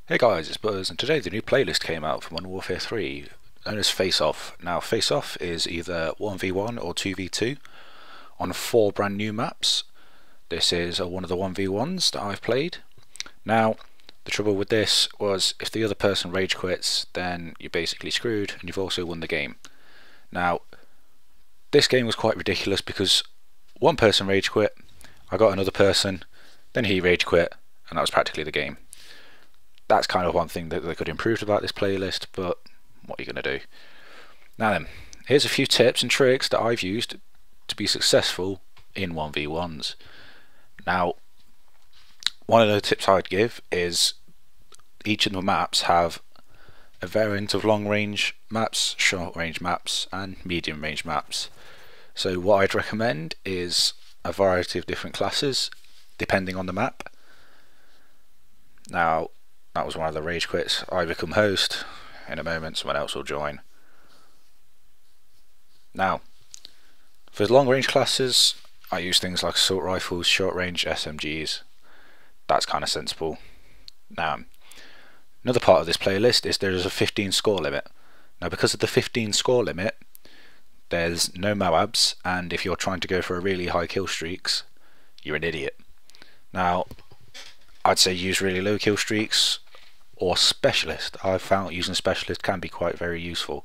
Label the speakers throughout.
Speaker 1: Hey guys, it's Buzz, and today the new playlist came out for Modern Warfare 3, known as Face Off. Now, Face Off is either 1v1 or 2v2 on 4 brand new maps. This is one of the 1v1s that I've played. Now, the trouble with this was if the other person rage quits, then you're basically screwed and you've also won the game. Now, this game was quite ridiculous because one person rage quit, I got another person, then he rage quit, and that was practically the game. That's kind of one thing that they could improve about this playlist, but what are you going to do? Now then, here's a few tips and tricks that I've used to be successful in 1v1s. Now, one of the tips I'd give is each of the maps have a variant of long range maps, short range maps and medium range maps. So what I'd recommend is a variety of different classes depending on the map. Now, that was one of the rage quits. I become host. In a moment someone else will join. Now, for long range classes I use things like assault rifles, short range SMGs. That's kind of sensible. Now, another part of this playlist is there is a 15 score limit. Now, because of the 15 score limit, there's no MOABs, and if you're trying to go for a really high kill streaks, you're an idiot. Now, I'd say use really low kill streaks or specialist. I've found using specialist can be quite very useful.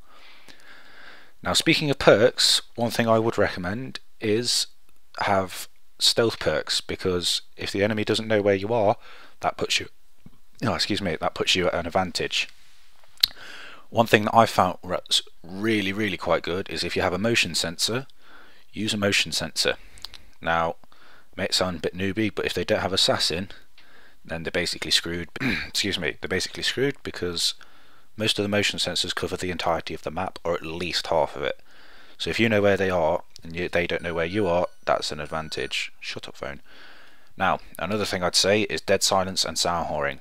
Speaker 1: Now, speaking of perks, one thing I would recommend is have stealth perks, because if the enemy doesn't know where you are, that puts you that puts you at an advantage. One thing that I found that's really quite good is if you have a motion sensor, use a motion sensor. Now, it may sound a bit newbie, but if they don't have assassin, then they're basically screwed. They're basically screwed because most of the motion sensors cover the entirety of the map, or at least half of it. So if you know where they are and they don't know where you are, that's an advantage. Shut up, phone. Now, another thing I'd say is dead silence and sound whoring.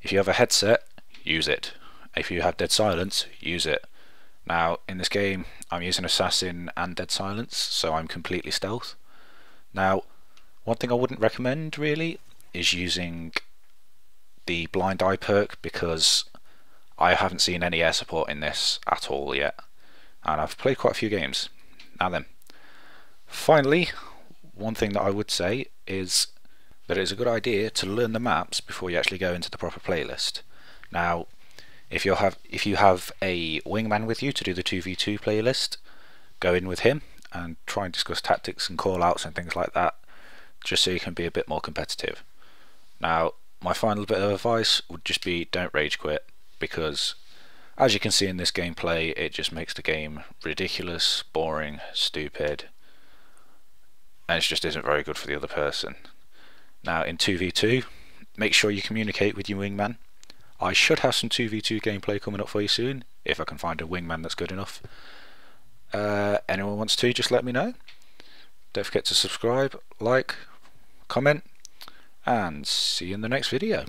Speaker 1: If you have a headset, use it. If you have dead silence, use it. Now, in this game, I'm using assassin and dead silence, so I'm completely stealth. Now, one thing I wouldn't recommend really is using the blind eye perk, because I haven't seen any air support in this at all yet, and I've played quite a few games. Now then, finally, one thing that I would say is that it's a good idea to learn the maps before you actually go into the proper playlist. Now, if you have a wingman with you to do the 2v2 playlist, go in with him and try and discuss tactics and call outs and things like that, just so you can be a bit more competitive. Now, my final bit of advice would just be don't rage quit, because as you can see in this gameplay, it just makes the game ridiculous, boring, stupid, and it just isn't very good for the other person. Now, in 2v2, make sure you communicate with your wingman. I should have some 2v2 gameplay coming up for you soon, if I can find a wingman that's good enough. Anyone wants to, just let me know. Don't forget to subscribe, like, comment, and see you in the next video.